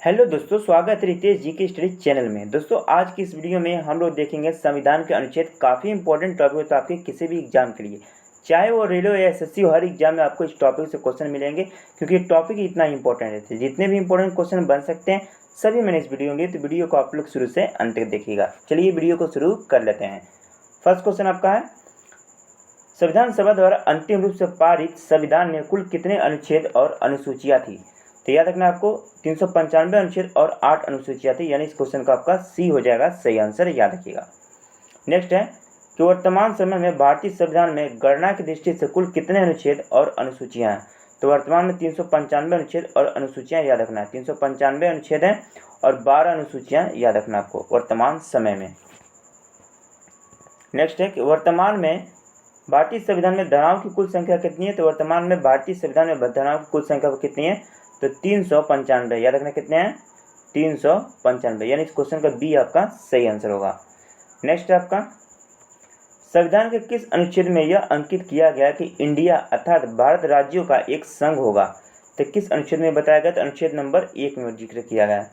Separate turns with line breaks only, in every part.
Hello दोस्तों, स्वागत है रितेश जी के स्टडी चैनल में। दोस्तों, आज की इस वीडियो में हम लोग देखेंगे संविधान के अनुच्छेद। काफ़ी इंपॉर्टेंट टॉपिक होता है आपके किसी भी एग्जाम के लिए, चाहे वो रेलवे या एसएससी हो। हर एग्जाम में आपको इस टॉपिक से क्वेश्चन मिलेंगे क्योंकि टॉपिक इतना इंपॉर्टेंट रहता है। जितने भी इंपॉर्टेंट क्वेश्चन बन सकते हैं सभी मैंने इस वीडियो में लिए, तो वीडियो को आप लोग शुरू से अंत तक देखिएगा। चलिए वीडियो को शुरू कर लेते हैं। फर्स्ट क्वेश्चन आपका है, संविधान सभा द्वारा अंतिम रूप से पारित संविधान में कुल कितने अनुच्छेद और अनुसूचियाँ थी? तो याद रखना आपको 395 अनुच्छेद और 8 अनुसूचियाँ थी, यानी इस क्वेश्चन का आपका सी हो जाएगा सही आंसर, याद रखिएगा। नेक्स्ट है कि वर्तमान समय में भारतीय संविधान में गणना की दृष्टि से कुल कितने अनुच्छेद और अनुसूचियाँ हैं? तो वर्तमान में 395 अनुच्छेद और अनुसूचियाँ, याद रखना है 395 अनुच्छेद हैं और 12 अनुसूचियाँ, याद रखना आपको वर्तमान समय में। नेक्स्ट है कि वर्तमान में भारतीय संविधान में धाराओं की कुल संख्या कितनी है? तो वर्तमान में भारतीय संविधान में धाराओं की कुल संख्या कितनी है? तो 395, याद रखना कितने हैं? 395, यानी इस क्वेश्चन का बी आपका सही आंसर होगा। नेक्स्ट है आपका, संविधान के किस अनुच्छेद में यह अंकित किया गया कि इंडिया अर्थात भारत राज्यों का एक संघ होगा? तो किस अनुच्छेद में बताया गया? तो अनुच्छेद नंबर 1 में जिक्र किया गया,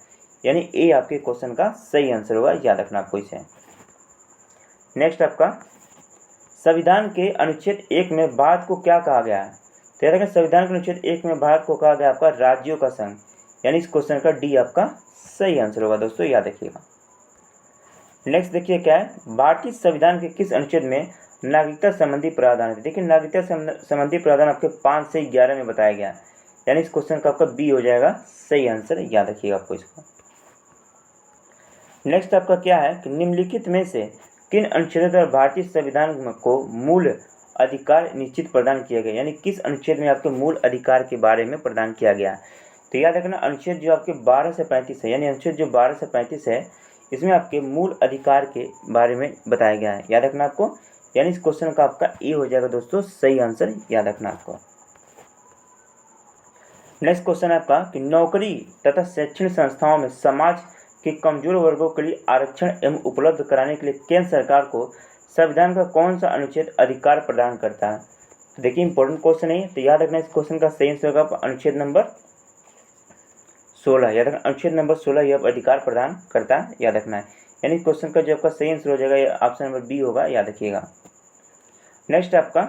यानी ए आपके क्वेश्चन का सही आंसर होगा, याद रखना आपको इसे। नेक्स्ट आपका, संविधान के अनुच्छेद 1 में भारत को क्या कहा गया है? तो याद रखें संविधान के अनुच्छेद 1 में भारत को कहा गया आपका राज्यों का संघ, यानी इस क्वेश्चन का डी आपका सही आंसर होगा दोस्तों, याद रखिएगा। नेक्स्ट देखिए क्या है, भारतीय संविधान के किस अनुच्छेद में नागरिकता संबंधी प्रावधान है? देखिए नागरिकता संबंधी प्रावधान आपके 5 से 11 में बताया गया, यानी इस क्वेश्चन का आपका बी हो जाएगा सही आंसर, याद रखिएगा आपको इसको। नेक्स्ट आपका क्या है कि निम्नलिखित में से किन अनुच्छेदों द्वारा भारतीय संविधान को मूल अधिकार निश्चित प्रदान किया गया, यानी किस अनुच्छेद में आपके मूल अधिकार के बारे में प्रदान किया गया? तो याद रखना अनुच्छेद जो आपके 12 से 35 है, यानी अनुच्छेद जो 12 से 35 है इसमें आपके मूल अधिकार के बारे में बताया गया है, याद रखना आपको, यानी इस क्वेश्चन का आपका ए हो जाएगा दोस्तों सही आंसर, याद रखना आपको। नेक्स्ट क्वेश्चन है आपका कि नौकरी तथा शैक्षणिक संस्थाओं में समाज के कमजोर वर्गों के लिए आरक्षण एवं उपलब्ध कराने के लिए केंद्र सरकार को संविधान का कौन सा अनुच्छेद अधिकार प्रदान करता है? तो देखिए इंपॉर्टेंट क्वेश्चन है, तो याद रखना इस क्वेश्चन का सही आंसर होगा अनुच्छेद नंबर 16, याद रखना अनुच्छेद नंबर 16 यह अधिकार प्रदान करता है, याद रखना है, यानी इस क्वेश्चन का जो आपका सही आंसर हो जाएगा ये ऑप्शन नंबर बी होगा, याद रखिएगा। नेक्स्ट आपका,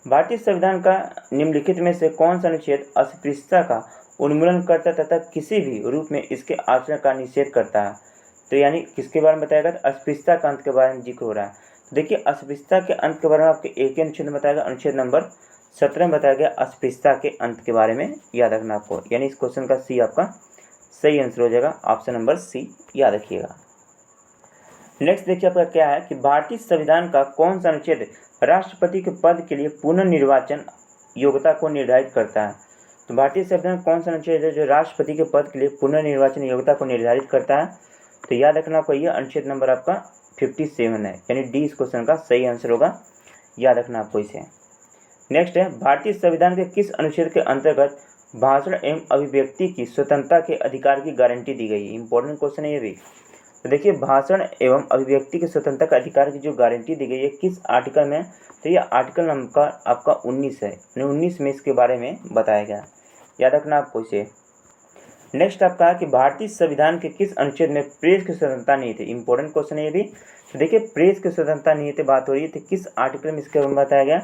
भारतीय संविधान का निम्नलिखित में से कौन सा अनुच्छेद अस्पृश्यता का उन्मूलन करता तथा किसी भी रूप में इसके आचरण का निषेध करता है? तो यानी किसके बारे में बताएगा? तो अस्पृश्यता के अंत के बारे में जिक्र हो रहा है। तो देखिए अस्पृश्यता के अंत के बारे में आपके एक ही अनुच्छेद में बताएगा, अनुच्छेद नंबर 17 में बताया गया अस्पृश्यता के अंत के बारे में, याद रखना आपको, यानी इस क्वेश्चन का सी आपका सही आंसर हो जाएगा, ऑप्शन नंबर सी, याद रखिएगा। नेक्स्ट देखिए आपका क्या है कि भारतीय संविधान का कौन सा अनुच्छेद राष्ट्रपति के पद के लिए पुनर्निर्वाचन योग्यता को निर्धारित करता है? तो भारतीय संविधान कौन सा अनुच्छेद है जो राष्ट्रपति के पद के लिए पुनर्निर्वाचन योग्यता को निर्धारित करता है? तो याद रखना आपको यह अनुच्छेद नंबर आपका 57 है, यानी डी इस क्वेश्चन का सही आंसर होगा, याद रखना आपको इसे। नेक्स्ट है, भारतीय संविधान के किस अनुच्छेद के अंतर्गत भाषण एवं अभिव्यक्ति की स्वतंत्रता के अधिकार की गारंटी दी गई है? इंपॉर्टेंट क्वेश्चन है ये भी। तो देखिए भाषण एवं अभिव्यक्ति की स्वतंत्रता के अधिकार की जो गारंटी दी गई है किस आर्टिकल में? तो ये आर्टिकल नंबर आपका 19 है, 19 में इसके बारे में बताया गया, याद रखना आपको इसे। नेक्स्ट आपका कि भारतीय संविधान के किस अनुच्छेद में प्रेस की स्वतंत्रता नहीं थी? इंपॉर्टेंट क्वेश्चन है ये भी। तो देखिए प्रेस की स्वतंत्रता नहीं थी, बात हो रही थी किस आर्टिकल में इसके बारे में बताया गया?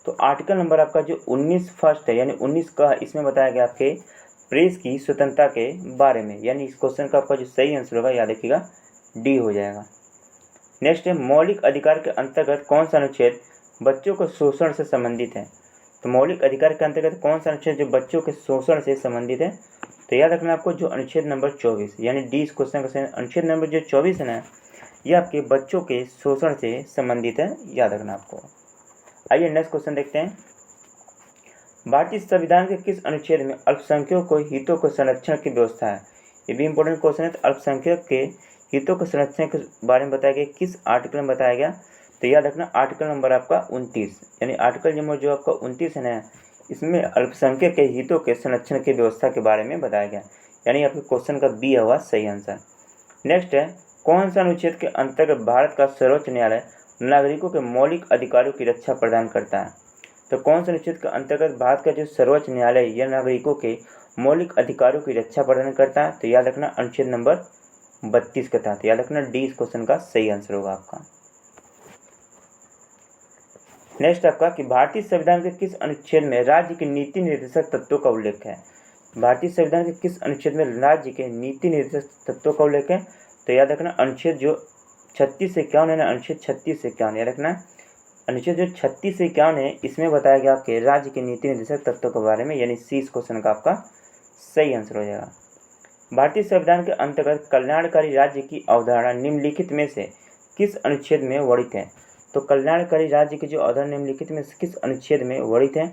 तो आर्टिकल नंबर आपका जो 19 फर्स्ट है, यानी 19 का, इसमें बताया गया आपके प्रेस की स्वतंत्रता के बारे में, यानी इस क्वेश्चन का आपका जो सही आंसर होगा, याद रखिएगा, डी हो जाएगा। नेक्स्ट है, मौलिक अधिकार के अंतर्गत कौन सा अनुच्छेद बच्चों को शोषण से संबंधित है? तो मौलिक अधिकार के अंतर्गत कौन सा अनुच्छेद जो बच्चों के शोषण से संबंधित है? तो याद रखना आपको जो अनुच्छेद नंबर 24, यानी डी इस क्वेश्चन का अनुच्छेद नंबर जो 24 है ना, यह आपके बच्चों के शोषण से संबंधित है, याद रखना आपको। आइए नेक्स्ट क्वेश्चन देखते हैं, भारतीय संविधान के किस अनुच्छेद में अल्पसंख्यकों को हितों को संरक्षण की व्यवस्था है? ये भी इंपॉर्टेंट क्वेश्चन है। तो अल्पसंख्यक के हितों को संरक्षण के बारे में बताया गया किस आर्टिकल में बताया गया? तो याद रखना आर्टिकल नंबर आपका 29, यानी आर्टिकल नंबर जो आपका 29 है ना, इसमें अल्पसंख्यक के हितों के संरक्षण की व्यवस्था के बारे में बताया गया, यानी आपके क्वेश्चन का बी होगा सही आंसर। नेक्स्ट है, कौन सा अनुच्छेद के अंतर्गत भारत का सर्वोच्च न्यायालय नागरिकों के मौलिक अधिकारों की रक्षा प्रदान करता है? तो कौन से अनुच्छेद के अंतर्गत भारत का जो सर्वोच्च न्यायालय या नागरिकों के मौलिक अधिकारों की रक्षा प्रदान करता है? तो याद रखना अनुच्छेद नंबर 32 के तहत। याद रखना डी इस क्वेश्चन का सही आंसर होगा आपका। नेक्स्ट आपका कि भारतीय संविधान के किस अनुच्छेद में राज्य के नीति निर्देशक तत्वों का उल्लेख है? भारतीय संविधान के किस अनुच्छेद में राज्य के नीति निर्देशक तत्वों का उल्लेख है? तो याद रखना अनुच्छेद जो 36 से 51 है ना, अनुच्छेद 36 से 51, याद रखना अनुच्छेद जो 36 से 51 है इसमें बताया गया आपके राज्य के नीति निर्देशक तत्वों के बारे में, यानी सी इस क्वेश्चन का आपका सही आंसर हो जाएगा। भारतीय संविधान के अंतर्गत कल्याणकारी राज्य की अवधारणा निम्नलिखित में से किस अनुच्छेद में वर्णित है? तो कल्याणकारी राज्य की जो अवधारणा निम्नलिखित में से किस अनुच्छेद में वर्णित है?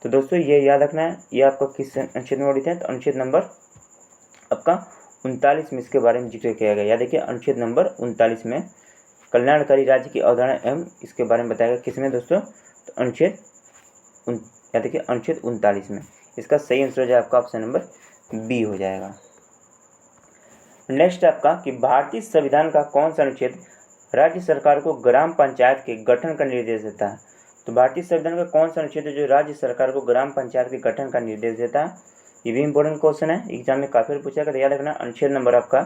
तो दोस्तों ये याद रखना है, ये आपका किस अनुच्छेद में वर्णित है? तो अनुच्छेद नंबर आपका 39 में इसके बारे में जिक्र किया गया। याद देखिए अनुच्छेद नंबर 39 में कल्याणकारी राज्य की अवधारणा एवं इसके बारे में बताया गया। किसमें दोस्तों? तो अनुच्छेद याद देखिए अनुच्छेद 39 में। इसका सही आंसर हो जाएगा आपका ऑप्शन नंबर बी हो जाएगा। नेक्स्ट आपका कि भारतीय संविधान का कौन सा अनुच्छेद राज्य सरकार को ग्राम पंचायत के गठन का निर्देश देता है? तो भारतीय संविधान का कौन सा अनुच्छेद है जो राज्य सरकार को ग्राम पंचायत के गठन का निर्देश देता है? ये भी इंपॉर्टेंट क्वेश्चन है, एग्जाम में काफी बार पूछा गया। याद रखना अनुच्छेद नंबर आपका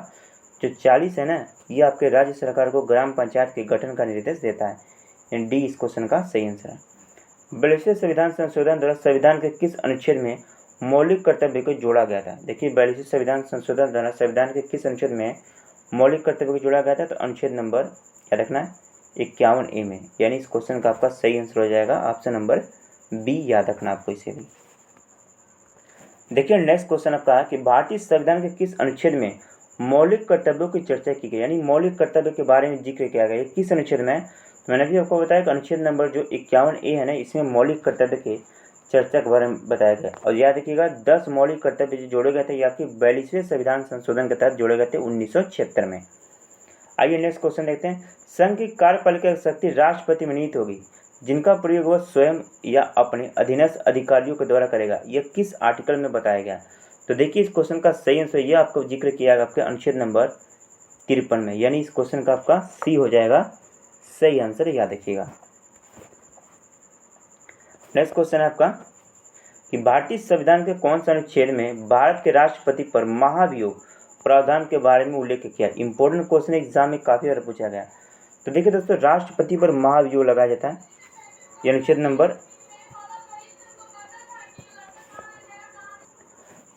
जो 40 है ना, ये आपके राज्य सरकार को ग्राम पंचायत के गठन का निर्देश देता है। डी इस क्वेश्चन का सही आंसर है। 42वें संविधान संशोधन द्वारा संविधान के किस अनुच्छेद में मौलिक कर्तव्य को जोड़ा गया था? देखिए 42वें संविधान संशोधन द्वारा संविधान के किस अनुच्छेद में मौलिक कर्तव्य को जोड़ा गया था? तो अनुच्छेद नंबर याद रखना 51A में, यानी इस क्वेश्चन का आपका सही आंसर हो जाएगा ऑप्शन नंबर बी। याद रखना आपको इसे भी। देखिए नेक्स्ट क्वेश्चन आपका है कि भारतीय संविधान के किस अनुच्छेद में मौलिक कर्तव्यों की चर्चा की गई, यानी मौलिक कर्तव्य के बारे में जिक्र किया गया। किस अनुच्छेद में? तो मैंने भी आपको बताया कि अनुच्छेद नंबर जो 51A है ना, इसमें मौलिक कर्तव्य के चर्चा के बारे में बताया गया। और याद रखिएगा 10 मौलिक कर्तव्य जो जोड़े गए थे ये आपके 42वें संविधान संशोधन के तहत जोड़े गए थे 1976 में। आइए नेक्स्ट क्वेश्चन देखते हैं। संघ की कार्यपालिका की शक्ति राष्ट्रपति में निहित होगी जिनका प्रयोग वह स्वयं या अपने अधीनस्थ अधिकारियों के द्वारा करेगा, यह किस आर्टिकल में बताया गया? तो देखिए इस क्वेश्चन का सही आंसर यह आपको जिक्र किया गया आपके अनुच्छेद नंबर 53 में, यानी इस क्वेश्चन का आपका सी हो जाएगा सही आंसर। याद रखिएगा। नेक्स्ट क्वेश्चन है आपका कि भारतीय संविधान के कौन सा अनुच्छेद में भारत के राष्ट्रपति पर महाभियोग प्रावधान के बारे में उल्लेख किया? इंपॉर्टेंट क्वेश्चन एग्जाम में काफी बार पूछा गया। तो देखिए दोस्तों राष्ट्रपति पर महाभियोग लगाया जाता है, यह अनुच्छेद नंबर,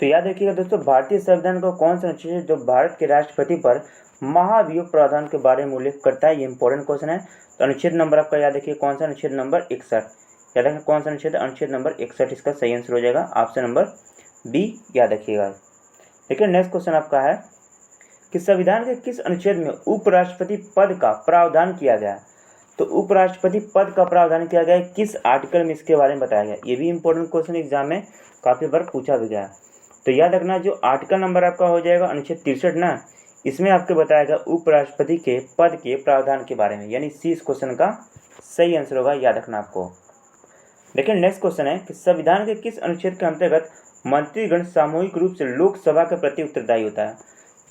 तो याद रखिएगा दोस्तों भारतीय संविधान का कौन सा अनुच्छेद जो भारत के राष्ट्रपति पर महाभियोग प्रावधान के बारे में उल्लेख करता है? ये इंपॉर्टेंट क्वेश्चन है। तो अनुच्छेद नंबर आपका याद रखिए कौन सा? अनुच्छेद नंबर 61। याद रखिए कौन सा अनुच्छेद? अनुच्छेद नंबर 61 इसका सही आंसर हो जाएगा ऑप्शन नंबर बी। याद रखिएगा। देखिए नेक्स्ट क्वेश्चन आपका है कि संविधान के किस अनुच्छेद में उपराष्ट्रपति पद का प्रावधान किया गया? तो उपराष्ट्रपति पद का प्रावधान किया गया किस आर्टिकल में, इसके बारे में बताया गया। ये भी इंपॉर्टेंट क्वेश्चन एग्जाम में काफी बार पूछा भी गया। तो याद रखना जो आर्टिकल नंबर आपका हो जाएगा अनुच्छेद 63 ना, इसमें आपको बताया गया उपराष्ट्रपति के पद के प्रावधान के बारे में, यानी सी इस क्वेश्चन का सही आंसर होगा। याद रखना आपको। देखिए नेक्स्ट क्वेश्चन है कि संविधान के किस अनुच्छेद के अंतर्गत मंत्रीगण सामूहिक रूप से लोकसभा के प्रति उत्तरदायी होता है?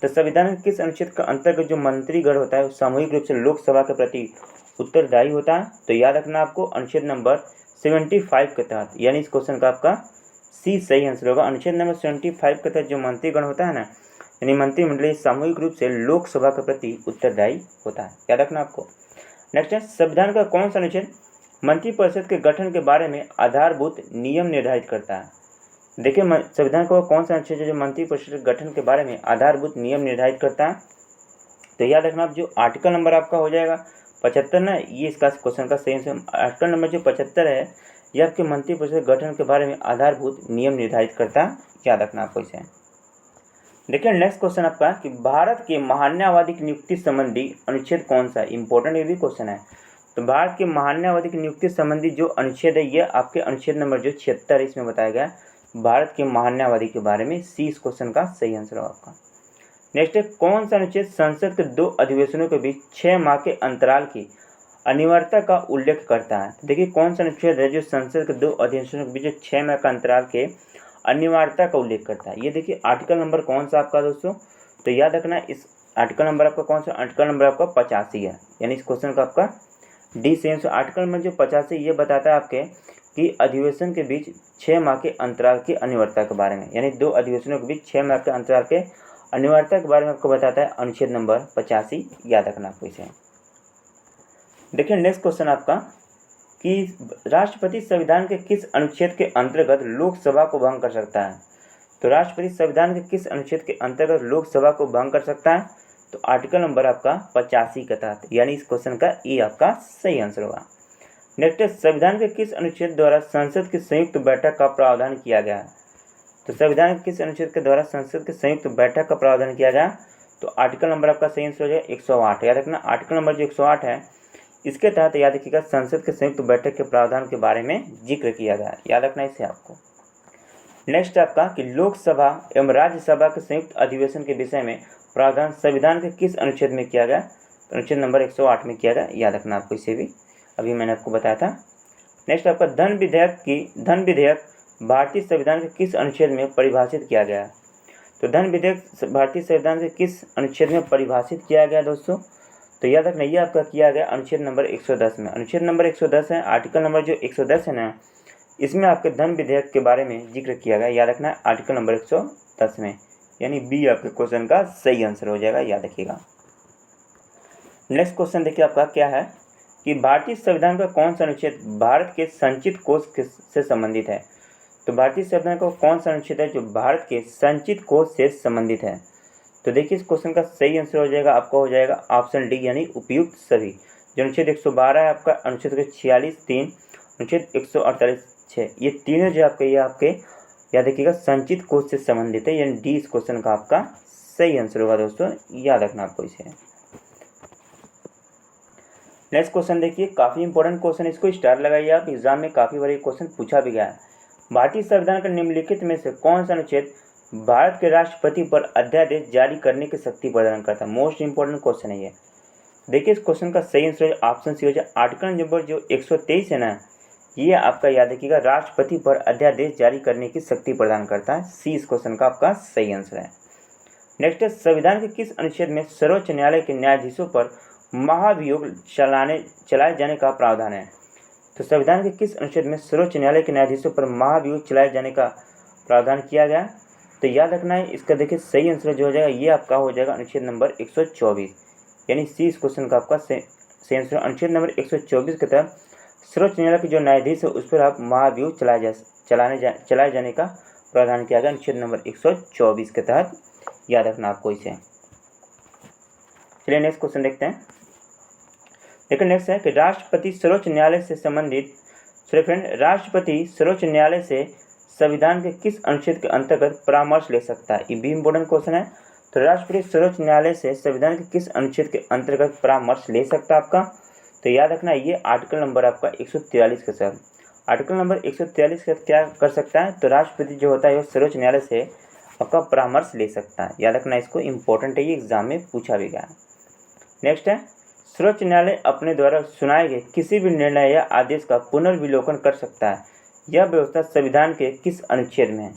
तो संविधान के किस अनुच्छेद के अंतर्गत जो मंत्रीगण होता है सामूहिक रूप से लोकसभा के प्रति उत्तरदायी होता है? तो याद रखना आपको अनुच्छेद नंबर 75 के तहत, यानी इस क्वेश्चन का आपका सी सही आंसर होगा। अनुच्छेद नंबर 75 के तहत जो मंत्रीगण होता है ना, यानी मंत्रिमंडलीय सामूहिक रूप से लोकसभा के प्रति उत्तरदायी होता है। याद रखना आपको। नेक्स्ट है संविधान का कौन सा अनुच्छेद मंत्रिपरिषद के गठन के बारे में आधारभूत नियम निर्धारित करता है? देखिए संविधान का कौन सा अनुच्छेद जो मंत्रिपरिषद के गठन के बारे में आधारभूत नियम निर्धारित करता है? तो याद रखना आप जो आर्टिकल नंबर आपका हो जाएगा 75 ना, ये इसका क्वेश्चन का सही आंसर। आर्टिकल नंबर जो 75 है ये आपके मंत्रिपरिषद गठन के बारे में आधारभूत नियम निर्धारित करता है। याद रखना आपको इसे। देखिए नेक्स्ट क्वेश्चन आपका कि भारत के महान्यायवादी की नियुक्ति संबंधी अनुच्छेद कौन सा है? इंपॉर्टेंट ये भी क्वेश्चन है। तो भारत के महान्यायवादी की नियुक्ति संबंधी जो अनुच्छेद है ये आपके अनुच्छेद नंबर जो 76 इसमें बताया गया भारत के महान्यायवादी के बारे में। सी इस क्वेश्चन का सही आंसर होगा आपका। नेक्स्ट है कौन सा अनुच्छेद संसद के 2 अधिवेशनों के बीच 6 माह के अंतराल की अनिवार्यता का उल्लेख करता है? देखिए कौन सा अनुच्छेद है जो संसद के 2 अधिवेशनों के बीच 6 माह का अंतराल के अनिवार्यता का उल्लेख करता है? ये देखिए आर्टिकल नंबर कौन सा आपका दोस्तों? तो याद रखना इस आर्टिकल नंबर आपका कौन सा? आर्टिकल नंबर आपका 85 है, यानी इस क्वेश्चन का आपका डी सेम। आर्टिकल नंबर जो 85 ये बताता है आपके कि अधिवेशन के बीच 6 माह के अंतराल की अनिवार्यता के बारे में, यानी 2 अधिवेशनों के बीच 6 माह के अंतराल के अनिवार्यता के बारे में आपको बताता है अनुच्छेद नंबर 85। याद रखना आपको इसे। देखिए नेक्स्ट क्वेश्चन आपका कि राष्ट्रपति संविधान के किस अनुच्छेद के अंतर्गत लोकसभा को भंग कर सकता है। तो राष्ट्रपति संविधान के किस अनुच्छेद के अंतर्गत लोकसभा को भंग कर सकता है। तो आर्टिकल नंबर आपका 85 के तहत, यानी इस क्वेश्चन का ई आपका सही आंसर होगा। नेक्स्ट है, संविधान के किस अनुच्छेद द्वारा संसद की संयुक्त बैठक का प्रावधान किया गया है। तो संविधान के किस अनुच्छेद के द्वारा संसद की संयुक्त बैठक का प्रावधान किया गया। तो आर्टिकल नंबर आपका सही आंसर हो जाएगा 108। याद रखना आर्टिकल नंबर जो 108 है इसके तहत याद रखिएगा संसद के संयुक्त बैठक के प्रावधान के बारे में जिक्र किया गया। याद रखना इसे आपको। नेक्स्ट आपका कि लोकसभा एवं राज्यसभा के संयुक्त अधिवेशन के विषय में प्रावधान संविधान के किस अनुच्छेद में किया गया। तो अनुच्छेद नंबर 108 में किया गया। याद रखना आपको इसे भी, अभी मैंने आपको बताया था। नेक्स्ट आपका धन विधेयक भारतीय संविधान के किस अनुच्छेद में परिभाषित किया गया है। तो धन विधेयक भारतीय संविधान के किस अनुच्छेद में परिभाषित किया गया दोस्तों। तो याद रखना ये आपका किया गया अनुच्छेद नंबर 110 में। अनुच्छेद नंबर 110 है, आर्टिकल नंबर जो 110 है ना, इसमें आपके धन विधेयक के बारे में जिक्र किया गया। याद रखना आर्टिकल नंबर 110 में, यानी बी आपके क्वेश्चन का सही आंसर हो जाएगा। याद रखिएगा। नेक्स्ट क्वेश्चन देखिए आपका क्या है कि भारतीय संविधान का कौन सा अनुच्छेद भारत के संचित कोष से संबंधित है। तो भारतीय संविधान का कौन सा अनुच्छेद है जो भारत के संचित कोष से संबंधित है। तो देखिए इस क्वेश्चन का सही आंसर हो जाएगा आपका, हो जाएगा ऑप्शन डी, यानी उपयुक्त सभी। जो अनुच्छेद 112 है आपका, अनुच्छेद 46 3, अनुच्छेद 148 6, ये तीनों जो आपके याद रखिएगा संचित कोष से संबंधित है, यानी डी इस क्वेश्चन का आपका सही आंसर होगा दोस्तों। याद रखना आपको इसे। नेक्स्ट क्वेश्चन देखिए, काफ़ी इंपॉर्टेंट क्वेश्चन, इसको स्टार लगाइए आप, एग्जाम में काफ़ी बार ये क्वेश्चन पूछा भी गया है। भारतीय संविधान का निम्नलिखित में से कौन सा अनुच्छेद भारत के राष्ट्रपति पर अध्यादेश जारी करने की शक्ति प्रदान करता है। मोस्ट इंपॉर्टेंट क्वेश्चन है ये। देखिए इस क्वेश्चन का सही आंसर ऑप्शन सी हो जाए। आर्टिकल नंबर जो 123 है ना, ये आपका याद रखिएगा राष्ट्रपति पर अध्यादेश जारी करने की शक्ति प्रदान करता है। सी इस क्वेश्चन का आपका सही आंसर है। नेक्स्ट है, संविधान के किस अनुच्छेद में सर्वोच्च न्यायालय के न्यायाधीशों पर महाभियोग चलाए जाने का प्रावधान है। तो संविधान के किस अनुच्छेद में सर्वोच्च न्यायालय के न्यायाधीशों पर महाभियोग चलाए जाने का प्रावधान किया गया। तो याद रखना है इसका देखिए सही आंसर जो हो जाएगा ये आपका हो जाएगा अनुच्छेद नंबर 124, यानी सी इस क्वेश्चन का आपका सही आंसर। अनुच्छेद नंबर 124 के तहत सर्वोच्च न्यायालय के जो न्यायाधीश है उस पर आप महाभियोग चलाए जाने का प्रावधान किया गया अनुच्छेद नंबर 124 के तहत। याद रखना आपको इसे। चलिए नेक्स्ट क्वेश्चन देखते हैं। देखिए नेक्स्ट है कि राष्ट्रपति सर्वोच्च न्यायालय से संबंधित राष्ट्रपति सर्वोच्च न्यायालय से संविधान के किस अनुच्छेद के अंतर्गत परामर्श ले सकता है। ये भी इंपॉर्टेंट क्वेश्चन है। तो राष्ट्रपति सर्वोच्च न्यायालय से संविधान के किस अनुच्छेद के अंतर्गत परामर्श ले सकता है आपका। तो याद रखना ये आर्टिकल नंबर आपका 143 के साथ। आर्टिकल नंबर 143 के क्या कर सकता है। तो राष्ट्रपति जो होता है वो सर्वोच्च न्यायालय से आपका परामर्श ले सकता है। याद रखना इसको, इंपॉर्टेंट है, ये एग्जाम में पूछा भी गया है। नेक्स्ट है, सर्वोच्च न्यायालय अपने द्वारा सुनाए गए किसी भी निर्णय या आदेश का पुनर्विलोकन कर सकता है। यह व्यवस्था संविधान के किस अनुच्छेद में है।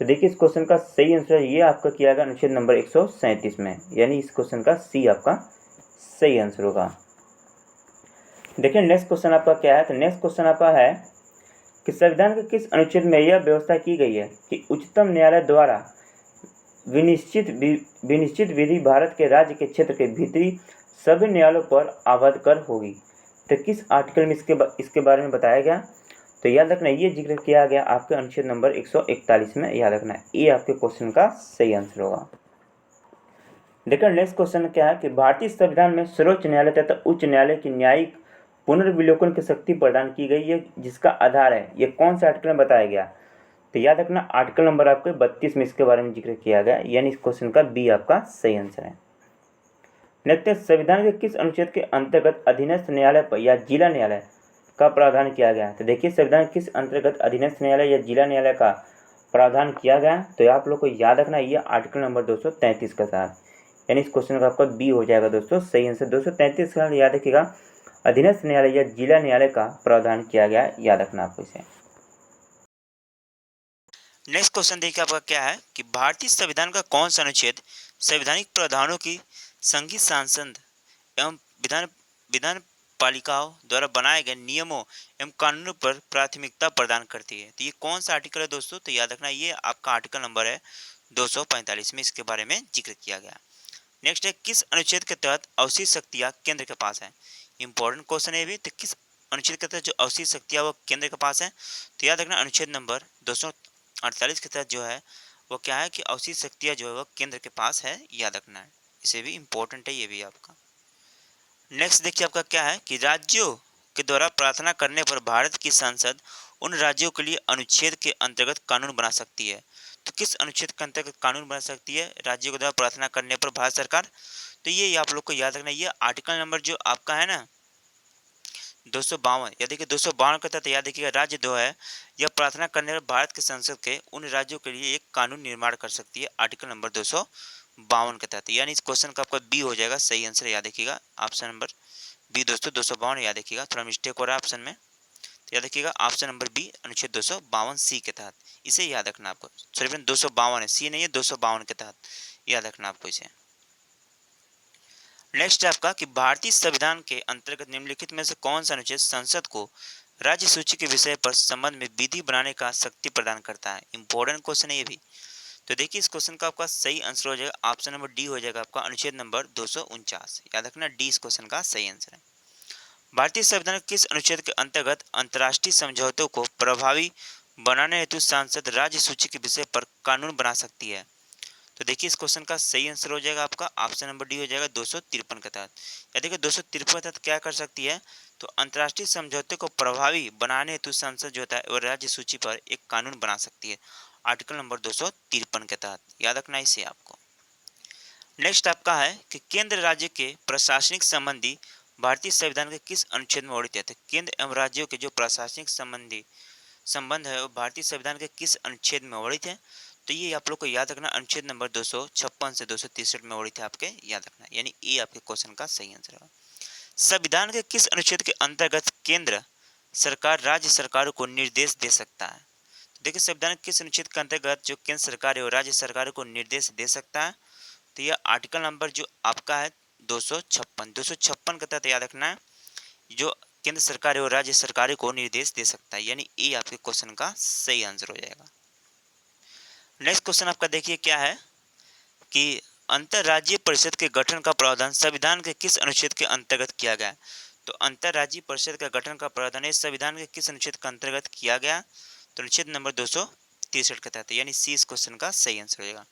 तो देखिए इस क्वेश्चन का सही आंसर ये आपका किया गया अनुच्छेद नंबर 137 में, यानी इस क्वेश्चन का सी आपका सही आंसर होगा। देखिए नेक्स्ट क्वेश्चन आपका क्या है। तो नेक्स्ट क्वेश्चन आपका है कि संविधान के किस अनुच्छेद में यह व्यवस्था की गई है कि उच्चतम न्यायालय द्वारा विनिश्चित विधि भारत के राज्य के क्षेत्र के भीतरी सभी न्यायालयों पर आबद्ध कर होगी। तो किस आर्टिकल में इसके बारे में बताया गया। तो याद रखना ये जिक्र किया गया आपके अनुच्छेद नंबर 141 में। याद रखना ये आपके क्वेश्चन का सही आंसर होगा। देखिए नेक्स्ट क्वेश्चन क्या है कि भारतीय संविधान में सर्वोच्च न्यायालय तथा उच्च न्यायालय की न्यायिक पुनर्विलोकन की शक्ति प्रदान की गई है, जिसका आधार है ये कौन सा आर्टिकल में बताया गया। तो याद रखना आर्टिकल नंबर आपके 32 में इसके बारे में जिक्र किया गया, यानी इस क्वेश्चन का बी आपका सही आंसर है। नेक्स्ट, संविधान के किस अनुच्छेद के अंतर्गत अधीनस्थ न्यायालय पर या जिला न्यायालय का प्रावधान किया गया है। तो देखिए संविधान किस अंतर्गत अधीनस्थ न्यायालय या जिला न्यायालय का प्रावधान किया गया। तो आप लोग को याद रखना ये आर्टिकल नंबर 233 के साथ, यानी इस क्वेश्चन का आपका बी हो जाएगा दोस्तों सही आंसर। 233 का याद रखिएगा अधीनस्थ न्यायालय या जिला न्यायालय का प्रावधान किया गया। याद रखना आपको इसे। नेक्स्ट क्वेश्चन देखिए आपका क्या है कि भारतीय संविधान का कौन सा अनुच्छेद संवैधानिक प्रावधानों की संघीय सांसद एवं पालिकाओं द्वारा बनाए गए नियमों एवं कानूनों पर प्राथमिकता प्रदान करती है। तो ये कौन सा आर्टिकल है दोस्तों? तो याद रखना ये आपका आर्टिकल नंबर है 245 में इसके बारे में जिक्र किया गया। नेक्स्ट है, किस अनुच्छेद के तहत अवशिष्ट शक्तियां केंद्र के पास है? इंपॉर्टेंट क्वेश्चन है भी। तो किस अनुच्छेद के तहत जो अवशिष्ट शक्तियां वो केंद्र के पास है? तो याद रखना अनुच्छेद नंबर 248 के तहत जो है वो क्या है कि अवशिष्ट शक्तियां जो है वो केंद्र के पास है, याद रखना है। इसे भी इंपॉर्टेंट है ये भी आपका। नेक्स्ट देखिए आपका क्या है कि राज्यों के द्वारा प्रार्थना करने पर भारत की संसद उन राज्यों के लिए अनुच्छेद के अंतर्गत कानून बना सकती है। तो किस अनुच्छेद के अंतर्गत कानून बना सकती है राज्यों के द्वारा प्रार्थना करने पर भारत सरकार? तो ये आप लोग को याद रखना, ये आर्टिकल नंबर जो आपका है ना 252, या देखिए 252 के तहत याद देखिएगा राज्य जो है यह प्रार्थना करने पर भारत के संसद के उन राज्यों के लिए एक कानून निर्माण कर सकती है, आर्टिकल नंबर 252 के तहत। यानी इस क्वेश्चन का आपका बी हो जाएगा सही आंसर, याद देखिएगा ऑप्शन नंबर बी दोस्तों 252 याद देखिएगा, थोड़ा मिस्टेक हो रहा है ऑप्शन में, तो याद रखिएगा ऑप्शन नंबर बी अनुच्छेद 252 सी के तहत, इसे याद रखना आपको। सॉरी फ्रेंड 252 है, सी नहीं है, 252 के तहत याद रखना आपको इसे। नेक्स्ट आपका कि भारतीय संविधान के अंतर्गत निम्नलिखित में से कौन सा अनुच्छेद संसद को राज्य सूची के विषय पर संबंध में विधि बनाने का शक्ति प्रदान करता है? इंपॉर्टेंट क्वेश्चन है ये भी। तो देखिए इस क्वेश्चन का आपका सही आंसर हो जाएगा ऑप्शन नंबर डी हो जाएगा आपका अनुच्छेद नंबर 249, याद रखना डी इस क्वेश्चन का सही आंसर है। भारतीय संविधान के किस अनुच्छेद के अंतर्गत अंतर्राष्ट्रीय समझौतों को प्रभावी बनाने हेतु सांसद राज्य सूची के विषय पर कानून बना सकती है? तो देखिए इस क्वेश्चन का सही आंसर हो जाएगा आपका ऑप्शन नंबर डी हो जाएगा 253 के तहत। या देखिए 253 के तहत क्या कर सकती है? तो अंतर्राष्ट्रीय समझौते को प्रभावी बनाने हेतु संसद जो होता है वो राज्य सूची पर एक कानून बना सकती है, आर्टिकल नंबर 253 के तहत, याद रखना इसे आपको। नेक्स्ट आपका है कि केंद्र राज्य के प्रशासनिक संबंधी भारतीय संविधान के किस अनुच्छेद में वर्णित है? तो केंद्र एवं राज्यों के जो प्रशासनिक संबंधी संबंध है वो भारतीय संविधान के किस अनुच्छेद में वर्णित है? तो ये आप लोग को याद रखना अनुच्छेद नंबर 256 से 263 में वर्णित है आपके, याद रखना, यानी ये आपके क्वेश्चन का सही आंसर है। संविधान के किस अनुच्छेद के अंतर्गत केंद्र सरकार राज्य सरकारों को निर्देश दे सकता है? तो देखिए संविधान के किस अनुच्छेद के अंतर्गत जो केंद्र सरकार है वो राज्य सरकारों को निर्देश दे सकता है? तो यह आर्टिकल नंबर जो आपका है 256 के तहत याद रखना है, जो केंद्र सरकार है वो राज्य सरकारों को निर्देश दे सकता है, यानी ये आपके क्वेश्चन का सही आंसर हो जाएगा। नेक्स्ट क्वेश्चन आपका देखिए क्या है कि अंतरराज्यीय परिषद के गठन का प्रावधान संविधान के किस अनुच्छेद के अंतर्गत किया गया? तो अंतरराज्यीय परिषद का गठन का प्रावधान इस संविधान के किस अनुच्छेद के अंतर्गत किया गया? तो अनुच्छेद नंबर 263 के तहत, यानी सी इस क्वेश्चन का सही आंसर हो जाएगा।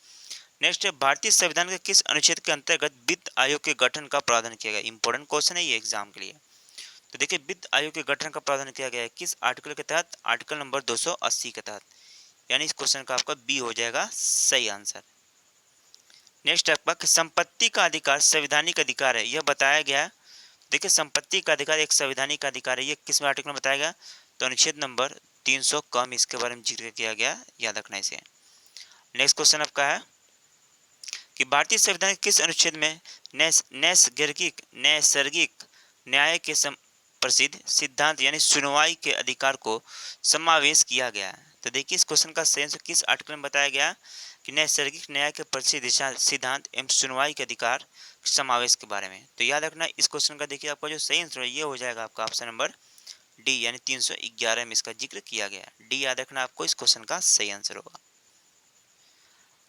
नेक्स्ट है भारतीय संविधान के किस अनुच्छेद के अंतर्गत वित्त आयोग के गठन का प्रावधान किया गया? इंपॉर्टेंट क्वेश्चन है ये एग्जाम के लिए। तो देखिए वित्त आयोग के गठन का प्रावधान किया गया है किस आर्टिकल के तहत? आर्टिकल नंबर 280 के तहत, यानी इस क्वेश्चन का आपका बी हो जाएगा सही आंसर। नेक्स्ट आपका संपत्ति का अधिकार संवैधानिक अधिकार है यह बताया गया है। देखिए संपत्ति का अधिकार एक संवैधानिक अधिकार है, ये किस आर्टिकल में बताया गया? तो अनुच्छेद नंबर 300 कम इसके बारे में जिक्र किया गया, याद रखना इसे। नेक्स्ट क्वेश्चन आपका है कि भारतीय संविधान के किस अनुच्छेद में नैसर्गिक न्याय के प्रसिद्ध सिद्धांत यानी सुनवाई के अधिकार को समावेश किया गया है? तो देखिए इस क्वेश्चन का सही आंसर किस आर्टिकल में बताया गया कि नैसर्गिक न्याय के प्रसिद्ध सिद्धांत एवं सुनवाई के अधिकार समावेश के बारे में? तो याद रखना इस क्वेश्चन का देखिए आपका जो सही आंसर है ये हो जाएगा आपका ऑप्शन नंबर डी, यानी 311 में इसका जिक्र किया गया। डी याद रखना आपको इस क्वेश्चन का सही आंसर होगा।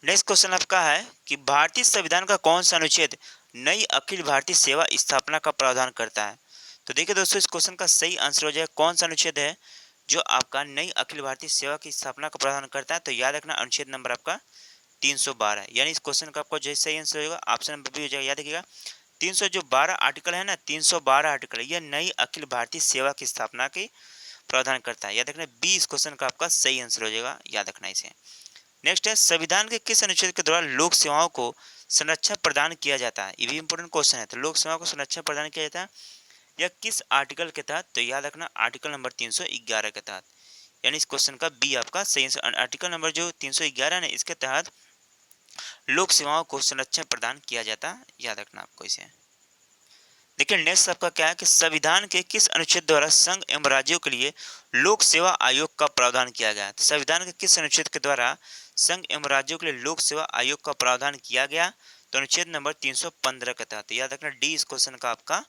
नेक्स्ट क्वेश्चन आपका है कि भारतीय संविधान का कौन सा अनुच्छेद नई अखिल भारतीय सेवा स्थापना का प्रावधान करता है? तो देखिए दोस्तों इस क्वेश्चन का सही आंसर हो जाएगा कौन सा अनुच्छेद है जो आपका नई अखिल भारतीय सेवा की स्थापना का प्रावधान करता है? तो याद रखना अनुच्छेद नंबर आपका 312, यानी इस क्वेश्चन का आपको जो सही आंसर होगा ऑप्शन नंबर बी हो जाएगा। याद रखिएगा 312 आर्टिकल है ना, 312 आर्टिकल यह नई अखिल भारतीय सेवा की स्थापना की प्रावधान करता है, याद रखना बी इस क्वेश्चन का आपका सही आंसर हो जाएगा, याद रखना इसे। नेक्स्ट है संविधान के किस अनुच्छेद के द्वारा लोक सेवाओं को संरक्षण प्रदान किया जाता है? ये भी इंपॉर्टेंट क्वेश्चन है। तो लोक सेवाओं को संरक्षण प्रदान किया जाता है या किस आर्टिकल के तहत? तो याद रखना आर्टिकल नंबर 311 के तहत, यानी इस क्वेश्चन का बी आपका सही आंसर। आर्टिकल नंबर जो 311 है इसके तहत लोक सेवाओं को संरक्षण प्रदान किया जाता है, याद रखना आपको इसे। देखिए नेक्स्ट आपका क्या है कि संविधान के किस अनुच्छेद द्वारा संघ एवं राज्यों के लिए लोक सेवा आयोग का प्रावधान किया गया है? तो संविधान के किस अनुच्छेद के द्वारा संघ एवं राज्यों के लिए लोक सेवा आयोग का प्रावधान किया गया? तो अनुच्छेद नंबर 315 के तहत, याद रखना डी इस क्वेश्चन का आपका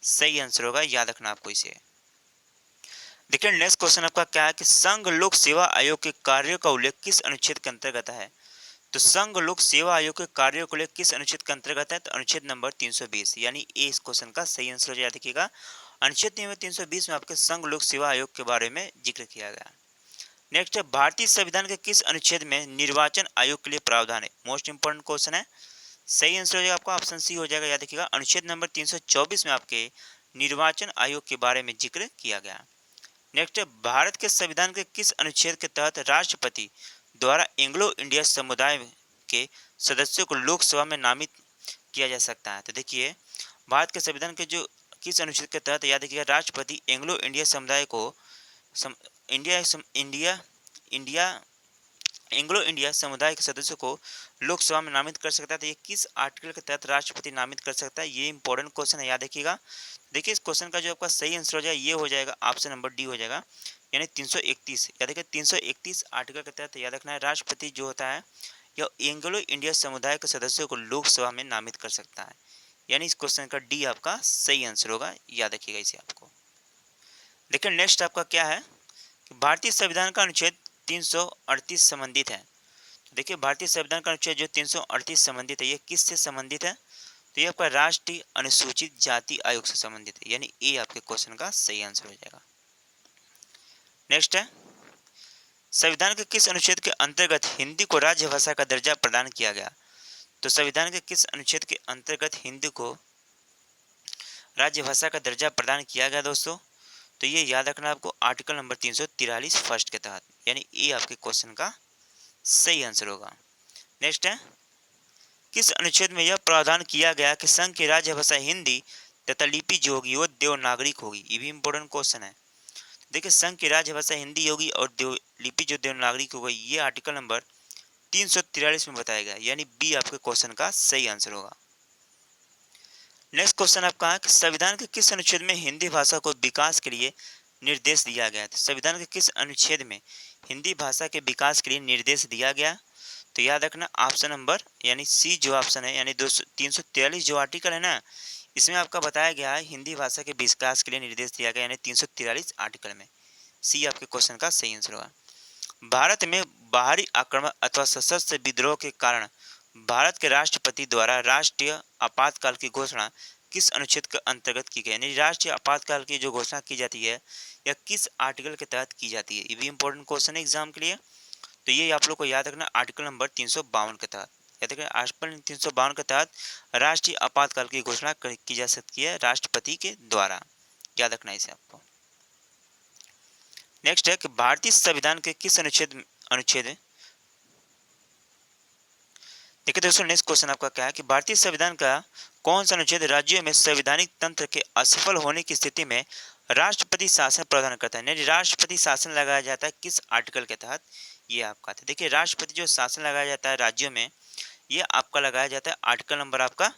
सही आंसर होगा, याद रखना आपको इसे। देखिए नेक्स्ट क्वेश्चन आपका क्या है कि संघ लोक सेवा आयोग के कार्यों का उल्लेख किस अनुच्छेद के अंतर्गत है। तो संघ लोक सेवा आयोग के कार्यों को लेकर किस अनुच्छेद के अंतर्गत है, तो अनुच्छेद नंबर 320, यानी ए इस क्वेश्चन का सही आंसर हो जाए। देखिएगा अनुच्छेद नंबर 320 में आपके संघ लोक सेवा आयोग के बारे में जिक्र किया गया। नेक्स्ट है भारतीय संविधान के किस अनुच्छेद में निर्वाचन आयोग के लिए प्रावधान है। मोस्ट इंपोर्टेंट क्वेश्चन है, सही आंसर हो जाएगा आपका ऑप्शन सी हो जाएगा। याद रखिएगा अनुच्छेद नंबर 324 में आपके निर्वाचन आयोग के बारे में जिक्र किया गया। नेक्स्ट है भारत के संविधान के किस अनुच्छेद के तहत राष्ट्रपति द्वारा एंग्लो इंडिया समुदाय के सदस्यों को लोकसभा में नामित किया जा सकता है। तो देखिए भारत के संविधान के जो किस अनुच्छेद के तहत, याद रखिएगा, राष्ट्रपति एंग्लो इंडिया समुदाय को एंग्लो इंडिया समुदाय के सदस्यों को लोकसभा में नामित कर सकता है। तो ये किस आर्टिकल के तहत राष्ट्रपति नामित कर सकता है, ये इंपॉर्टेंट क्वेश्चन है, याद रखिएगा। देखिए इस क्वेश्चन का जो आपका सही आंसर हो जाए ये हो जाएगा ऑप्शन नंबर डी हो जाएगा, यानी 331। याद रखिए 331 आर्टिकल के तहत याद रखना है राष्ट्रपति जो होता है यह एंग्लो इंडिया समुदाय के सदस्यों को लोकसभा में नामित कर सकता है, यानी इस क्वेश्चन का डी आपका सही आंसर होगा, याद रखिएगा इसे आपको। देखिए नेक्स्ट आपका क्या है कि भारतीय संविधान का अनुच्छेद 338 संबंधित है। देखिए भारतीय संविधान का अनुच्छेद जो 338 संबंधित है ये किससे संबंधित है, तो ये आपका राष्ट्रीय अनुसूचित जाति आयोग से संबंधित है, यानी ए आपके क्वेश्चन का सही आंसर हो जाएगा। नेक्स्ट है संविधान के किस अनुच्छेद के अंतर्गत हिंदी को राज्य भाषा का दर्जा प्रदान किया गया। तो संविधान के किस अनुच्छेद के अंतर्गत हिंदी को राज्य भाषा का दर्जा प्रदान किया गया दोस्तों, तो ये याद रखना आपको आर्टिकल नंबर 343 फर्स्ट के तहत, यानी ए आपके क्वेश्चन का सही आंसर होगा। नेक्स्ट है किस अनुच्छेद में यह प्रावधान किया गया कि संघ की राज्य भाषा हिंदी तथा लिपि जो होगी वो देवनागरिक होगी। ये भी इंपॉर्टेंट क्वेश्चन है। देखिए संघ की राज्य भाषा हिंदी होगी और लिपि जो देवनागरिक होगी ये आर्टिकल नंबर 343 में बताया गया, यानी बी आपके क्वेश्चन का सही आंसर होगा। नेक्स्ट क्वेश्चन आपका है कि संविधान के किस अनुच्छेद में हिंदी भाषा को विकास के लिए निर्देश दिया गया है। तो संविधान के किस अनुच्छेद में हिंदी भाषा के विकास के लिए निर्देश दिया गया, तो याद रखना ऑप्शन नंबर यानी सी जो ऑप्शन है, यानी 343 जो आर्टिकल है ना इसमें आपका बताया गया है हिंदी भाषा के विकास के लिए निर्देश दिया गया, यानी 343 आर्टिकल में सी आपके क्वेश्चन का सही आंसर होगा। भारत में बाहरी आक्रमण अथवा सशस्त्र विद्रोह के कारण भारत के राष्ट्रपति द्वारा राष्ट्रीय आपातकाल की घोषणा किस अनुच्छेद के अंतर्गत की गई, यानी राष्ट्रीय आपातकाल की जो घोषणा की जाती है या किस आर्टिकल के तहत की जाती है। ये भी इंपॉर्टेंट क्वेश्चन है एग्जाम के लिए, तो ये आप लोग को याद रखना आर्टिकल नंबर 352 के तहत। याद रखना आर्टिकल 352 के तहत राष्ट्रीय आपातकाल की घोषणा की जा सकती है राष्ट्रपति के द्वारा, याद रखना इसे आपको। नेक्स्ट है कि भारतीय संविधान के किस अनुच्छेद देखिए दोस्तों नेक्स्ट क्वेश्चन आपका क्या है कि भारतीय संविधान का कौन सा अनुच्छेद राज्यों में संवैधानिक तंत्र के असफल होने की स्थिति में राष्ट्रपति शासन प्रदान करता है, यानी राष्ट्रपति शासन लगाया जाता है किस आर्टिकल के तहत, ये आपका था। देखिए राष्ट्रपति जो शासन लगाया जाता है राज्यों में ये आपका लगाया जाता है आर्टिकल नंबर आपका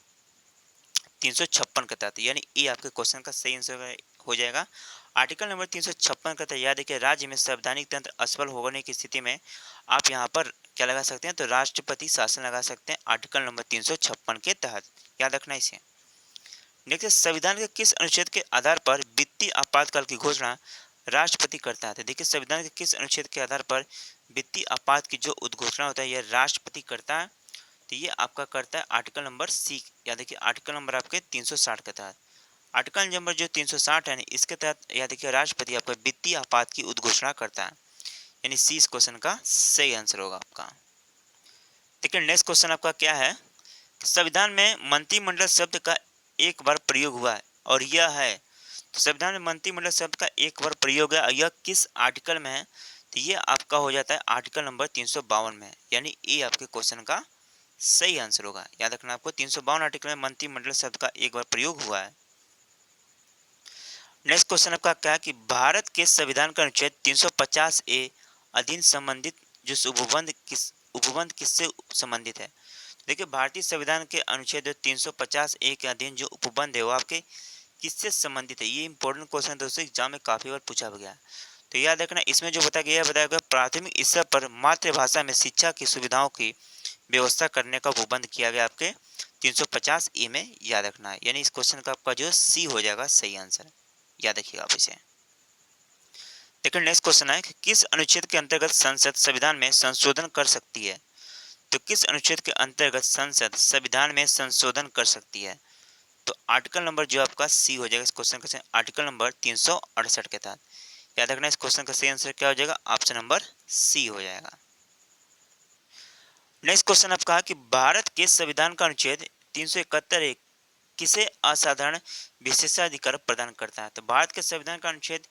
356 के तहत, यानी ये आपके क्वेश्चन का सही आंसर हो जाएगा आर्टिकल नंबर 356 का तहत। याद है कि राज्य में संवैधानिक तंत्र असफल होने की स्थिति में आप यहाँ पर क्या लगा सकते हैं, तो राष्ट्रपति शासन लगा सकते हैं आर्टिकल नंबर 356 के तहत, याद रखना इसे। नेक्स्ट संविधान के किस अनुच्छेद के आधार पर वित्तीय आपातकाल की घोषणा राष्ट्रपति करता है। देखिए संविधान के किस अनुच्छेद के आधार पर वित्तीय आपात की जो उद्घोषणा होता है यह राष्ट्रपति करता है, तो ये आपका करता है आर्टिकल नंबर सी, याद देखिए आर्टिकल नंबर आपके 360 के तहत। आर्टिकल नंबर जो 360 है इसके तहत याद देखिए राष्ट्रपति आपका वित्तीय आपात की उद्घोषणा करता है, यानी सी इस क्वेश्चन का सही आंसर होगा आपका। देखिए नेक्स्ट क्वेश्चन आपका क्या है, संविधान में मंत्रिमंडल शब्द का एक बार प्रयोग हुआ है और यह है, तो संविधान में मंत्रिमंडल शब्द का एक बार प्रयोग है, यह किस आर्टिकल में है, तो ये आपका हो जाता है आर्टिकल नंबर 352 में, यानी ए आपके क्वेश्चन का सही आंसर होगा। याद रखना आपको 352 आर्टिकल में मंत्रिमंडल शब्द का एक बार प्रयोग हुआ है। नेक्स्ट क्वेश्चन आपका क्या है कि भारत के संविधान का अनुच्छेद 350 ए अधीन संबंधित जो उपबंध किससे संबंधित है। देखिए भारतीय संविधान के अनुच्छेद 350 ए के अधीन जो उपबंध है वो आपके किससे संबंधित है, ये इंपॉर्टेंट क्वेश्चन दोस्तों एग्जाम में काफी बार पूछा गया है। तो याद रखना इसमें जो बताया गया प्राथमिक स्तर पर मातृभाषा में शिक्षा की सुविधाओं की व्यवस्था करने का उपबंध किया गया आपके
350 ए में याद रखना है, यानी इस क्वेश्चन का आपका जो सी हो जाएगा सही आंसर। याद रखिएगा आप इसे। देखिए नेक्स्ट क्वेश्चन है कि किस अनुच्छेद के अंतर्गत संसद संविधान में संशोधन कर सकती है। तो किस अनुच्छेद के अंतर्गत संसद संविधान में संशोधन कर सकती है। तो आर्टिकल नंबर जो आपका सी हो जाएगा इस क्वेश्चन का, आर्टिकल नंबर 368 के तहत। याद रखना इस क्वेश्चन का सही आंसर क्या हो जाएगा, ऑप्शन नंबर सी हो जाएगा। नेक्स्ट क्वेश्चन आपका कहा कि भारत के संविधान का अनुच्छेद 371 किसे असाधारण विशेषाधिकार प्रदान करता है। तो भारत के संविधान का अनुच्छेद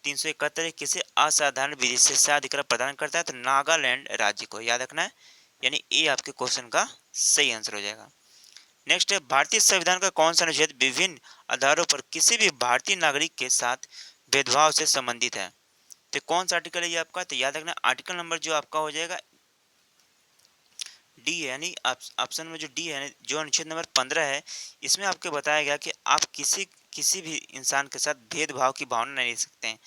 371 किसे असाधारण विशेषाधिकार प्रदान करता है। तो नागालैंड राज्य को, याद रखना है, यानी ये आपके क्वेश्चन का सही आंसर हो जाएगा। नेक्स्ट है भारतीय संविधान का कौन सा अनुच्छेद विभिन्न आधारों पर किसी भी भारतीय नागरिक के साथ भेदभाव से संबंधित है। तो कौन सा आर्टिकल है ये आपका, तो याद रखना आर्टिकल नंबर जो आपका हो जाएगा डी है, यानी ऑप्शन में जो डी है जो अनुच्छेद नंबर 15 है, इसमें आपको बताया गया कि आप किसी भी इंसान के साथ भेदभाव की भावना नहीं रख सकते हैं।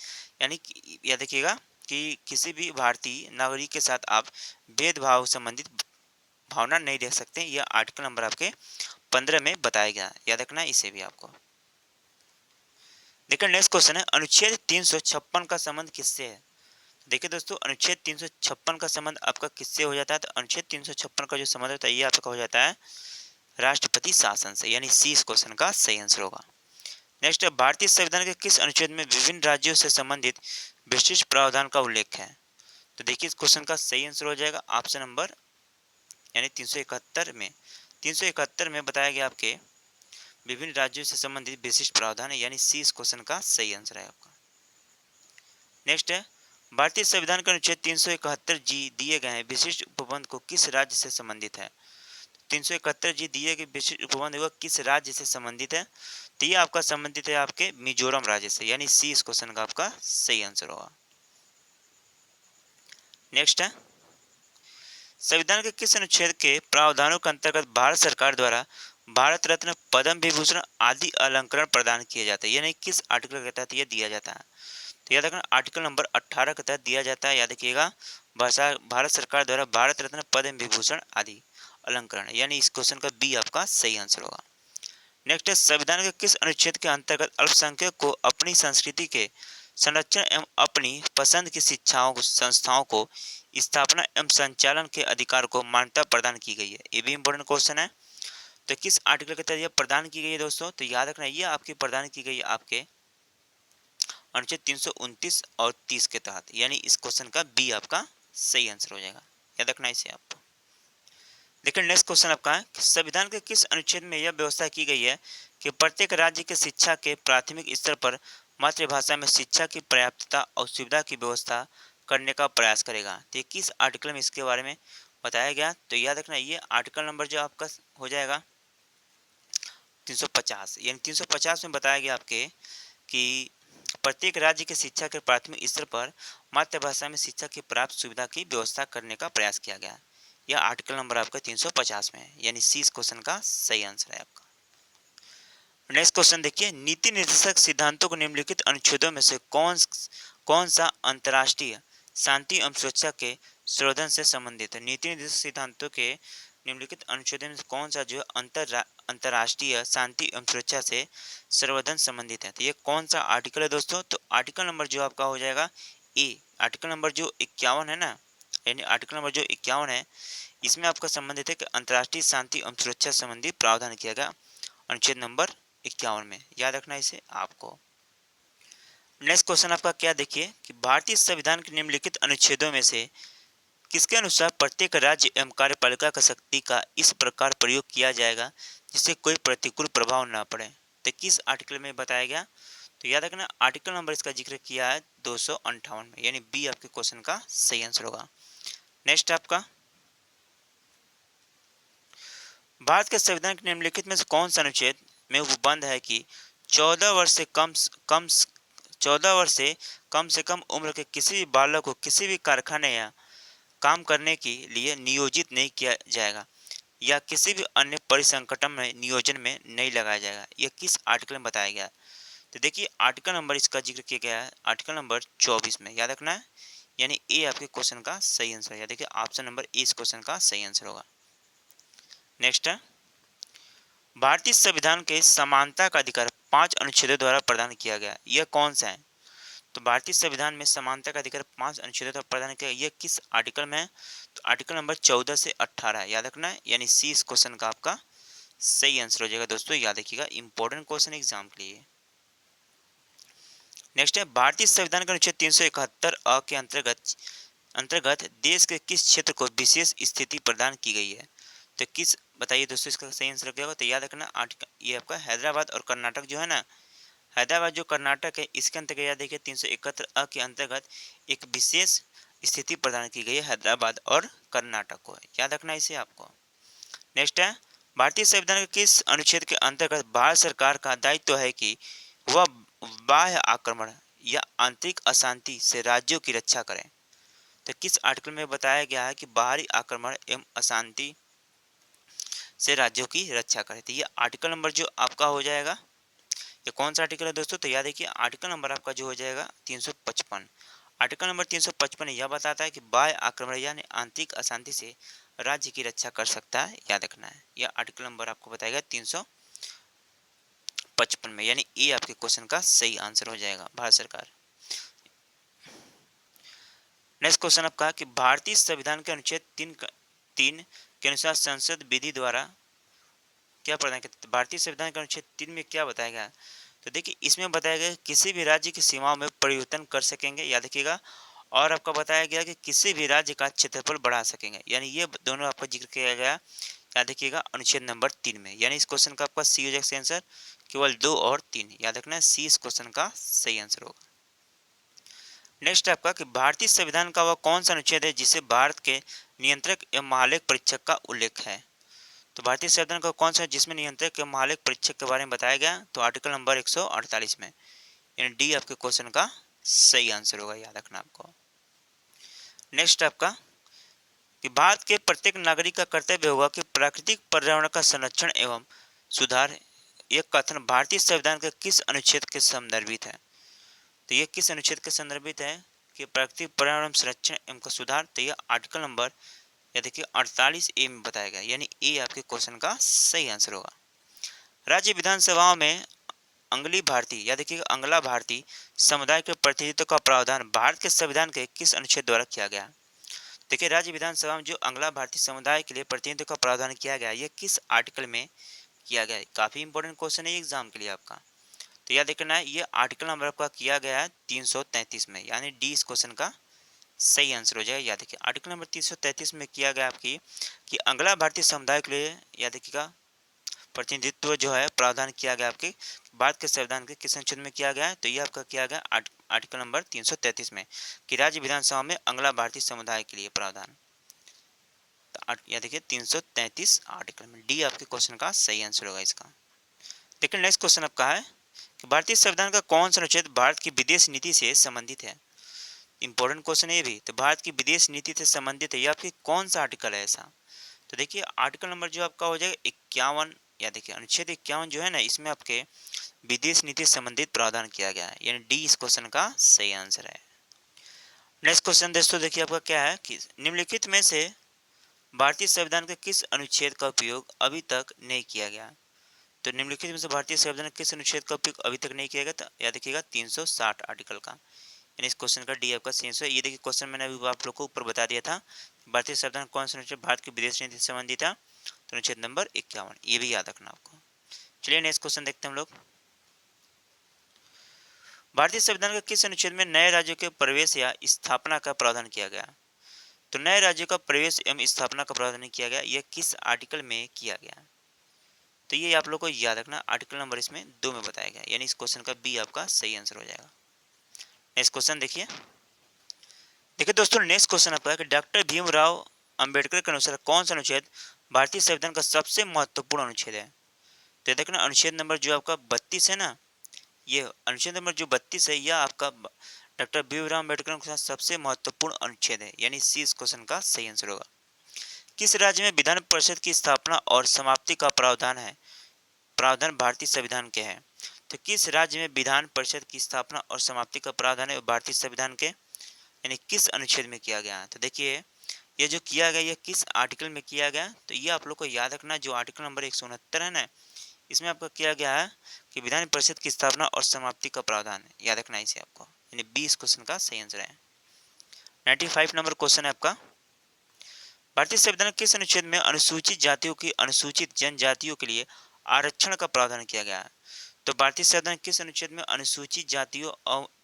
यानी कि याद रखिएगा कि किसी भी भारतीय नागरिक के साथ आप भेदभाव संबंधित भावना नहीं रख सकते। यह आर्टिकल नंबर आपके 15 में बताया गया, याद रखना इसे भी आपको। देखिए नेक्स्ट क्वेश्चन है अनुच्छेद 356 का संबंध किससे है। देखिए दोस्तों अनुच्छेद 356 का संबंध आपका किससे हो जाता है। तो अनुच्छेद 356 का जो संबंध होता है ये आपका हो जाता है राष्ट्रपति शासन से, यानी सी इस क्वेश्चन का सही आंसर होगा। नेक्स्ट है भारतीय संविधान के किस अनुच्छेद में विभिन्न राज्यों से संबंधित विशिष्ट प्रावधान का उल्लेख है। तो देखिए इस क्वेश्चन का सही आंसर हो जाएगा ऑप्शन नंबर, यानी 371 में बताया गया आपके विभिन्न राज्यों से संबंधित विशिष्ट प्रावधान है, यानी सी इस क्वेश्चन का सही आंसर है आपका। नेक्स्ट है भारतीय संविधान के अनुच्छेद 371 जी दिए गए हैं विशिष्ट उपबंध को किस राज्य से संबंधित है। 371 जी दिए गए विशिष्ट उपबंध हुआ किस राज्य से संबंधित है। तो ये आपका संबंधित है आपके मिजोरम राज्य से, यानी सी इस क्वेश्चन का आपका सही आंसर होगा। नेक्स्ट है संविधान के किस अनुच्छेद के प्रावधानों के अंतर्गत भारत सरकार द्वारा भारत रत्न, पद्म विभूषण आदि अलंकरण प्रदान किए जाते हैं, यानी किस आर्टिकल के तहत यह दिया जाता है। तो याद रखना आर्टिकल नंबर 18 के तहत दिया जाता है। याद रखिएगा भारत सरकार द्वारा भारत रत्न, पद्म विभूषण आदि अलंकरण, यानी इस क्वेश्चन का बी आपका सही आंसर होगा। नेक्स्ट है संविधान के किस अनुच्छेद के अंतर्गत अल्पसंख्यक को अपनी संस्कृति के संरक्षण एवं अपनी पसंद की शिक्षाओं संस्थाओं को स्थापना एवं संचालन के अधिकार को मान्यता प्रदान की गई है। ये भी इंपॉर्टेंट क्वेश्चन है। तो किस आर्टिकल के तहत यह प्रदान की गई है दोस्तों, तो याद रखना ये आपकी प्रदान की गई है आपके अनुच्छेद 329 और 30 के तहत, यानी इस क्वेश्चन का बी आपका सही आंसर हो जाएगा। याद रखना इसे आप। लेकिन नेक्स्ट क्वेश्चन आपका है संविधान के किस अनुच्छेद में यह व्यवस्था की गई है कि प्रत्येक राज्य के शिक्षा के प्राथमिक स्तर पर मातृभाषा में शिक्षा की पर्याप्तता और सुविधा की व्यवस्था करने का प्रयास करेगा। तो किस आर्टिकल में इसके बारे में बताया गया। तो याद रखना ये आर्टिकल नंबर जो आपका हो जाएगा 350, यानी 350 में बताया गया आपके कि प्रत्येक राज्य के शिक्षा के प्राथमिक स्तर पर मातृभाषा में शिक्षा की प्राप्त सुविधा की व्यवस्था करने का प्रयास किया गया। यह आर्टिकल नंबर आपका 350 में है, यानी सी इस क्वेश्चन का सही आंसर है आपका। नेक्स्ट क्वेश्चन देखिए नीति निर्देशक सिद्धांतों को निम्नलिखित अनुच्छेदों में से कौन सा अंतर्राष्ट्रीय शांति एवं सुरक्षा के संवर्धन से संबंधित है। नीति निर्देशक सिद्धांतों के निम्नलिखित अनुच्छेदों में कौन सा जो अंतर्राष्ट्रीय शांति एवं सुरक्षा से संवर्धन संबंधित है। तो ये कौन सा आर्टिकल है दोस्तों, तो आर्टिकल नंबर जो आपका हो जाएगा ए, आर्टिकल नंबर जो 51 है ना, यानी आर्टिकल नंबर जो 51 है इसमें आपका संबंधित है कि अंतर्राष्ट्रीय शांति एवं सुरक्षा संबंधी प्रावधान किया गया अनुच्छेद नंबर 51 में। याद रखना इसे आपको। नेक्स्ट क्वेश्चन आपका क्या देखिए कि भारतीय संविधान के निम्नलिखित अनुच्छेदों में से किसके अनुसार प्रत्येक राज्य एवं कार्यपालिका का शक्ति का इस प्रकार प्रयोग किया जाएगा जिससे कोई प्रतिकूल प्रभाव न पड़े। तो किस आर्टिकल में बताया गया। तो याद रखना आर्टिकल नंबर इसका जिक्र किया है 258 में, यानी बी आपके क्वेश्चन का सही आंसर होगा। नेक्स्ट आपका भारत के संविधान के निम्नलिखित में से कौन सा अनुच्छेद में उपबंध है कि 14 वर्ष से कम से कम उम्र के किसी भी बालक को किसी भी कारखाने या काम करने के लिए नियोजित नहीं किया जाएगा या किसी भी अन्य परिसंगठन में नियोजन में नहीं लगाया जाएगा। यह किस आर्टिकल में बताया गया। तो देखिए आर्टिकल नंबर इसका जिक्र किया गया है आर्टिकल नंबर 24 में। याद रखना है, यानी ए आपके क्वेश्चन का सही आंसर है। देखिए ऑप्शन नंबर ए इस क्वेश्चन का सही आंसर होगा। नेक्स्ट है भारतीय संविधान के समानता का अधिकार 5 अनुच्छेदों द्वारा प्रदान किया गया, यह कौन सा है? तो भारतीय संविधान में समानता का अधिकार 5 अनुच्छेदों द्वारा प्रदान किया गया, यह किस आर्टिकल में है? तो आर्टिकल नंबर 14 से 18 याद रखना है, यानी सी इस क्वेश्चन का आपका सही आंसर हो जाएगा। दोस्तों याद रखिएगा, इंपॉर्टेंट क्वेश्चन एग्जाम के लिए। नेक्स्ट है, भारतीय संविधान का अनुच्छेद 371 अ के अंतर्गत देश के किस क्षेत्र को विशेष स्थिति प्रदान की गई है? तो किस, बताइए दोस्तों इसका सही आंसर क्या होगा? तो याद रखना आर्टिकल, ये आपका हैदराबाद और कर्नाटक जो है ना, हैदराबाद जो कर्नाटक है इसके अंतर्गत याद देखिए 371 अ के अंतर्गत एक विशेष स्थिति प्रदान की गई है हैदराबाद और कर्नाटक को, याद रखना इसे आपको। नेक्स्ट है, भारतीय संविधान के किस अनुच्छेद के अंतर्गत भारत सरकार का दायित्व है कि वह बाह्य आक्रमण या आंतरिक अशांति से राज्यों की रक्षा करें? तो किस आर्टिकल में बताया गया है कि बाहरी आक्रमण एवं अशांति से राज्यों की रक्षा करें? तो ये आर्टिकल नंबर जो आपका हो जाएगा, ये कौन सा आर्टिकल है दोस्तों? तो याद देखिए आर्टिकल नंबर आपका जो हो जाएगा 355। आर्टिकल नंबर 355 यह बताता है कि बाह्य आक्रमण यानी आंतरिक अशांति से राज्य की रक्षा कर सकता है, याद रखना है। यह आर्टिकल नंबर आपको बताएगा 355 में, यानी ये आपके क्वेश्चन का सही आंसर हो जाएगा, भारत सरकार। नेक्स्ट क्वेश्चन आपका कि भारतीय संविधान के अनुच्छेद 3 के अनुसार संसद विधि द्वारा क्या प्रदान करते? भारतीय संविधान के अनुच्छेद 3 में क्या बताया गया? तो देखिए इसमें बताया गया किसी भी राज्य की सीमाओं में परिवर्तन कर सकेंगे, याद रखिएगा। और आपका बताया गया कि किसी भी राज्य का क्षेत्रफल बढ़ा सकेंगे, यानी ये दोनों आपका जिक्र किया गया, याद रखिएगा अनुच्छेद नंबर 3 में। यानी इस क्वेश्चन का आपका सी हो जाएगा आंसर, केवल 2 और 3, याद रखना है सी इस क्वेश्चन का सही आंसर होगा। नेक्स्ट आपका कि भारतीय संविधान का वह कौन सा अनुच्छेद है जिसे भारत के नियंत्रक एवं महालेख परीक्षक का उल्लेख है? तो भारतीय संविधान का कौन सा जिसमें नियंत्रक एवं महालेख परीक्षक के बारे में बताया गया? तो आर्टिकल नंबर 148 में, यानी डी आपके क्वेश्चन का सही आंसर होगा, याद रखना आपको। नेक्स्ट आपका कि भारत के प्रत्येक नागरिक का कर्तव्य होगा कि प्राकृतिक पर्यावरण का संरक्षण एवं सुधार, यह कथन भारतीय संविधान के किस अनुच्छेद के संदर्भित है? तो यह किस अनुच्छेद के संदर्भित है कि प्राकृतिक पर्यावरण संरक्षण एवं का सुधार? तो यह आर्टिकल नंबर या देखिए 48 ए में बताया गया, यानी ए आपके क्वेश्चन का सही आंसर होगा। राज्य विधानसभाओं में अंगली भारतीय या देखिए अंगला भारतीय समुदाय के प्रतिनिधित्व का प्रावधान भारत के संविधान के किस अनुच्छेद द्वारा किया गया? देखिए राज्य विधानसभा में जो अंगला भारतीय समुदाय के लिए प्रतिनिधित्व का प्रावधान किया गया, यह किस आर्टिकल में किया गया है? काफी इंपॉर्टेंट क्वेश्चन है एग्जाम के लिए आपका, तो याद रखना है ये आर्टिकल नंबर आपका किया गया है 333 में, यानी डी इस क्वेश्चन का सही आंसर हो जाएगा। याद रखिए आर्टिकल नंबर 333 में किया गया आपकी कि अंगला भारतीय समुदाय के लिए, याद रखिएगा, प्रतिनिधित्व जो है प्रावधान किया गया आपके भारत के संविधान के किस अनुच्छेद में किया गया है? तो ये आपका किया गया आर्टिकल नंबर 333 में कि राज्य विधानसभा में अंगला भारतीय समुदाय के लिए प्रावधान। तो याद देखिए 333 आर्टिकल में, डी आपके क्वेश्चन का सही आंसर होगा इसका। देखिए नेक्स्ट क्वेश्चन आपका है कि भारतीय संविधान का कौन सा अनुच्छेद भारत की विदेश नीति से संबंधित है? इंपॉर्टेंट क्वेश्चन है ये भी। तो भारत की विदेश नीति से संबंधित है, ये आपकी कौन सा आर्टिकल है ऐसा? तो देखिए आर्टिकल नंबर जो आपका हो जाएगा 51, या देखिए अनुच्छेद 51 जो है ना, इसमें आपके विदेश नीति से संबंधित प्रावधान किया गया है, यानी डी इस क्वेश्चन का सही आंसर है। नेक्स्ट क्वेश्चन दोस्तों देखिए आपका क्या है कि निम्नलिखित में से भारतीय संविधान के किस अनुच्छेद का उपयोग अभी तक नहीं किया गया? तो निम्नलिखित में से भारतीय संविधान के किस अनुच्छेद का उपयोग अभी तक नहीं किया गया? तो याद रखिएगा 360 आर्टिकल का, यानी इस क्वेश्चन का डी आपका सही आंसर है। ये देखिए क्वेश्चन मैंने अभी आप लोग को ऊपर बता दिया था, भारतीय संविधान कौन सा अनुच्छेद भारत की विदेश नीति से संबंधित था? तो अनुच्छेद नंबर 51, ये भी याद रखना आपको। चलिए नेक्स्ट क्वेश्चन देखते हैं हम लोग। भारतीय संविधान के किस अनुच्छेद में नए राज्यों के प्रवेश या स्थापना का प्रावधान किया गया? तो नए राज्यों का प्रवेश एवं स्थापना का प्रावधान किया गया, यह किस आर्टिकल में किया गया? तो ये आप लोग को याद रखना, आर्टिकल नंबर इसमें 2 में बताया गया, यानी इस क्वेश्चन का बी आपका सही आंसर हो जाएगा। नेक्स्ट क्वेश्चन देखिए दोस्तों, नेक्स्ट क्वेश्चन आपका है कि डॉक्टर भीमराव अंबेडकर के अनुसार कौन सा अनुच्छेद भारतीय संविधान का सबसे महत्वपूर्ण अनुच्छेद है? तो देखना अनुच्छेद नंबर जो आपका 32 है ना, ये अनुच्छेद नंबर जो 32 है यह आपका डॉक्टर भीमराव अंबेडकर के अनुसार सबसे महत्वपूर्ण अनुच्छेद है, यानी सी इस क्वेश्चन का सही आंसर होगा। किस राज्य में विधान परिषद की स्थापना और समाप्ति का प्रावधान है? प्रावधान भारतीय संविधान के हैं, तो किस राज्य में विधान परिषद की स्थापना और समाप्ति का प्रावधान है भारतीय संविधान के, यानी किस अनुच्छेद में किया गया? तो देखिए ये जो किया गया ये किस आर्टिकल में किया गया? तो ये आप लोग को याद रखना, जो आर्टिकल नंबर 169 है ना, इसमें आपका किया गया है कि विधान परिषद की स्थापना और समाप्ति का प्रावधान है, याद रखना इसे आपको, यानी बी इस क्वेश्चन का सही आंसर है। 95 नंबर क्वेश्चन है आपका, भारतीय संविधान किस अनुच्छेद में अनुसूचित जातियों की अनुसूचित जनजातियों के लिए आरक्षण का प्रावधान किया गया है? तो भारतीय संविधान किस अनुच्छेद में अनुसूचित जातियों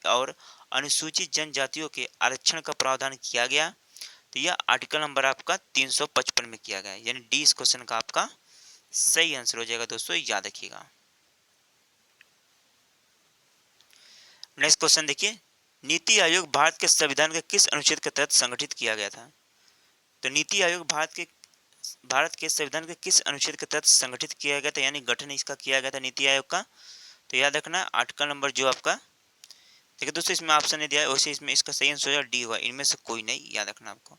और अनुसूचित जनजातियों के आरक्षण का प्रावधान किया गया? तो यह आर्टिकल नंबर आपका 355 में किया गया है, यानी डी इस क्वेश्चन का आपका सही आंसर हो जाएगा दोस्तों, याद रखिएगा। नेक्स्ट क्वेश्चन देखिए, नीति आयोग भारत के संविधान के किस अनुच्छेद के तहत संगठित किया गया था? तो नीति आयोग भारत के संविधान के किस अनुच्छेद के तहत संगठित किया गया था, यानी गठन इसका किया गया था नीति आयोग का? तो याद रखना आर्टिकल नंबर जो आपका, देखिए दोस्तों इसमें ऑप्शन नहीं दिया है, वैसे इसमें इसका सही आंसर हो जाएगा डी होगा, इनमें से कोई नहीं, याद रखना आपको।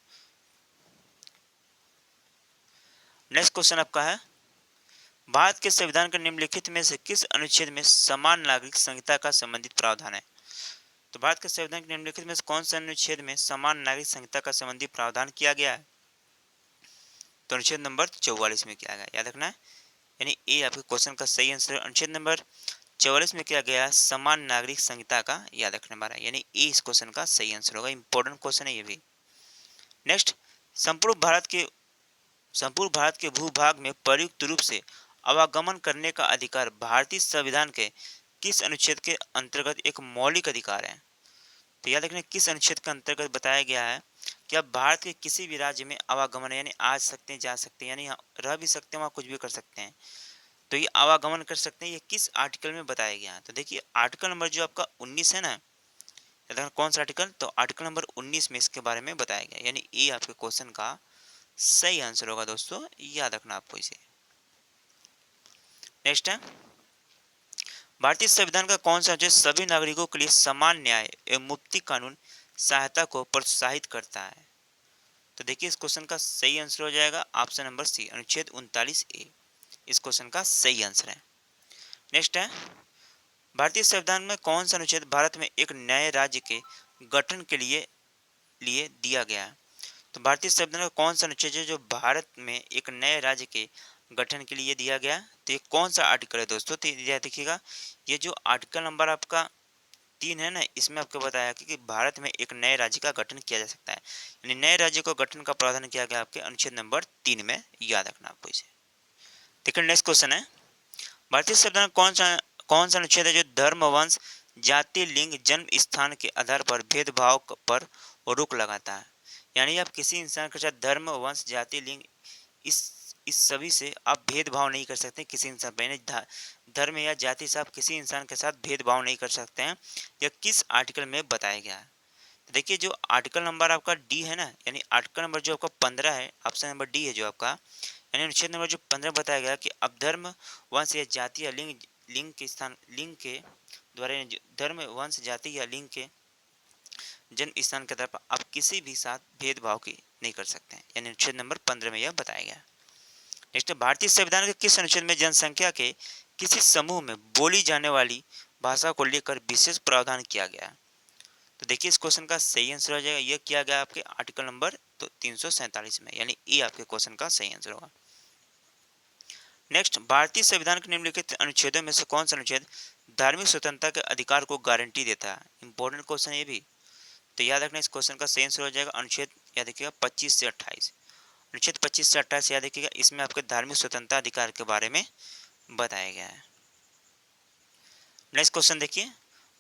नेक्स्ट क्वेश्चन आपका है, भारत के संविधान के निम्नलिखित में से किस अनुच्छेद में समान नागरिक संहिता का संबंधित प्रावधान है? तो भारत के संविधान के निम्नलिखित में से कौन से अनुच्छेद में समान नागरिक संहिता का संबंधित प्रावधान किया गया है? तो अनुच्छेद नंबर 44 में किया गया, याद रखना है, यानी ए आपके क्वेश्चन का सही आंसर अनुच्छेद नंबर 44 में किया गया समान नागरिक संहिता का, याद रखने वाला, यानी ए इस क्वेश्चन का सही आंसर होगा, इंपॉर्टेंट क्वेश्चन है ये भी। नेक्स्ट, संपूर्ण भारत के भूभाग में प्रयुक्त रूप से आवागमन करने का अधिकार भारतीय संविधान के किस अनुच्छेद के अंतर्गत एक मौलिक अधिकार है? तो याद रखना किस अनुच्छेद के अंतर्गत बताया गया है कि आप भारत के किसी भी राज्य में आवागमन यानी आ सकते हैं, जा सकते हैं, यानी रह भी सकते हैं, वहाँ कुछ भी कर सकते हैं, तो ये आवागमन कर सकते हैं, ये किस आर्टिकल में बताया गया है? तो देखिए आर्टिकल नंबर जो आपका 19 है ना, कौन सा आर्टिकल? तो आर्टिकल नंबर 19 में इसके बारे में बताया गया, यानी ये आपके क्वेश्चन का सही आंसर होगा दोस्तों, याद रखना आपको इसे। नेक्स्ट है, भारतीय संविधान का कौन सा अनुच्छेद सभी नागरिकों के लिए समान न्याय एवं मुक्ति कानून सहायता को प्रोत्साहित करता है? तो देखिए इस क्वेश्चन का सही आंसर हो जाएगा ऑप्शन नंबर सी, अनुच्छेद 39A इस क्वेश्चन का सही आंसर है। नेक्स्ट है, भारतीय संविधान में कौन सा अनुच्छेद भारत में एक नए राज्य के गठन के लिए दिया गया है? तो भारतीय संविधान का कौन सा अनुच्छेद है जो भारत में एक नए राज्य के गठन के लिए दिया गया? तो ये कौन सा आर्टिकल है दोस्तों? तो यह देखिएगा, ये जो आर्टिकल नंबर आपका 3 है ना, इसमें आपको बताया कि भारत में एक नए राज्य का गठन किया जा सकता है, यानी नए राज्य को गठन का प्रावधान किया गया आपके अनुच्छेद नंबर 3 में, याद रखना आपको इसे। देखिए नेक्स्ट क्वेश्चन है, भारतीय संविधान कौन सा अनुच्छेद है जो धर्म, वंश, जाति, लिंग, जन्म स्थान के आधार पर भेदभाव पर रोक लगाता है? यानी आप किसी इंसान के साथ धर्म, वंश, जाति, लिंग इस सभी से आप भेदभाव नहीं कर सकते किसी इंसान पर, धर्म या जाति से आप किसी इंसान के साथ भेदभाव नहीं कर सकते हैं, यह किस आर्टिकल में बताया गया है? तो देखिए जो आर्टिकल नंबर आपका डी है ना, यानी आर्टिकल नंबर जो आपका 15 है, ऑप्शन नंबर डी है जो आपका, यानी अनुच्छेद नंबर जो 15 बताया गया कि अब धर्म, वंश या जाति या लिंग के द्वारा धर्म, वंश, जाति या लिंग के जन्म स्थान के आधार पर आप किसी भी साथ भेदभाव की नहीं कर सकते हैं, यानी अनुच्छेद नंबर 15 में यह बताया गया। नेक्स्ट, भारतीय संविधान के किस अनुच्छेद में जनसंख्या के किसी समूह में बोली जाने वाली भाषा को लेकर विशेष प्रावधान किया गया? तो देखिए इस क्वेश्चन का सही आंसर हो जाएगा, यह किया गया आपके आर्टिकल नंबर 347 में, यानी ये आपके क्वेश्चन का सही आंसर होगा। नेक्स्ट, भारतीय संविधान के निम्नलिखित अनुच्छेदों में से कौन सा अनुच्छेद धार्मिक स्वतंत्रता के अधिकार को गारंटी देता है? इंपॉर्टेंट क्वेश्चन है ये भी, तो याद रखना इस क्वेश्चन का सही आंसर हो जाएगा अनुच्छेद, याद रखिएगा 25 से 28, अनुच्छेद 25 से 28 याद रखिएगा, इसमें आपके धार्मिक स्वतंत्रता अधिकार के बारे में बताया गया है। नेक्स्ट क्वेश्चन देखिए,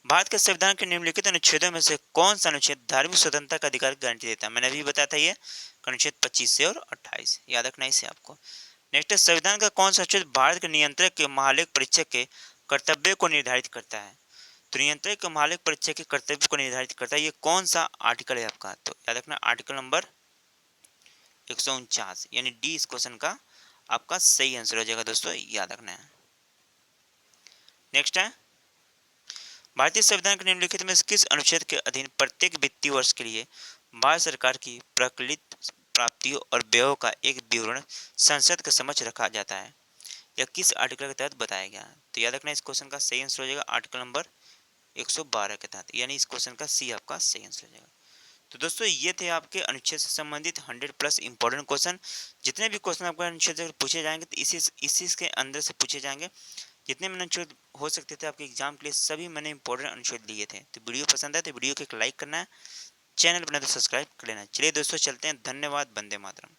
भारत के संविधान के निम्नलिखित अनुच्छेदों में से कौन सा अनुच्छेद धार्मिक स्वतंत्रता का अधिकार गारंटी देता है? मैंने अभी बताया था ये अनुच्छेद 25 से और 28, याद रखना इसे आपको। नेक्स्ट, संविधान का कौन सा अनुच्छेद भारत के नियंत्रक के महालेख परीक्षक के कर्तव्य को निर्धारित करता है? तो नियंत्रक के महालेख परीक्षक के कर्तव्य को निर्धारित करता है, ये कौन सा आर्टिकल है आपका? तो याद रखना आर्टिकल नंबर 149, यानी डी इस क्वेश्चन का आपका सही आंसर हो जाएगा दोस्तों, याद रखना है। नेक्स्ट है, भारतीय संविधान के निम्नलिखित में किस अनुच्छेद के अधीन प्रत्येक वित्तीय वर्ष के लिए भारत सरकार की प्रकलित प्राप्तियों और व्ययों का एक विवरण संसद के समक्ष रखा जाता है? यह किस आर्टिकल के तहत बताया गया? तो याद रखना इस क्वेश्चन का सही आंसर हो जाएगा आर्टिकल नंबर 112 के तहत, यानी इस क्वेश्चन का सी आपका सही आंसर हो जाएगा। तो दोस्तों ये थे आपके अनुच्छेद से संबंधित 100+ इंपॉर्टेंट क्वेश्चन। जितने भी क्वेश्चन आपको अनुच्छेद से पूछे जाएंगे तो इसी के अंदर से पूछे जाएंगे। जितने मैंने अनुच्छेद हो सकते थे आपके एग्जाम के लिए सभी मैंने इंपॉर्टेंट अनुच्छेद लिए थे। तो वीडियो पसंद आए तो वीडियो को एक लाइक करना है, चैनल बना तो सब्सक्राइब कर लेना। चलिए दोस्तों चलते हैं, धन्यवाद, वंदे मातरम।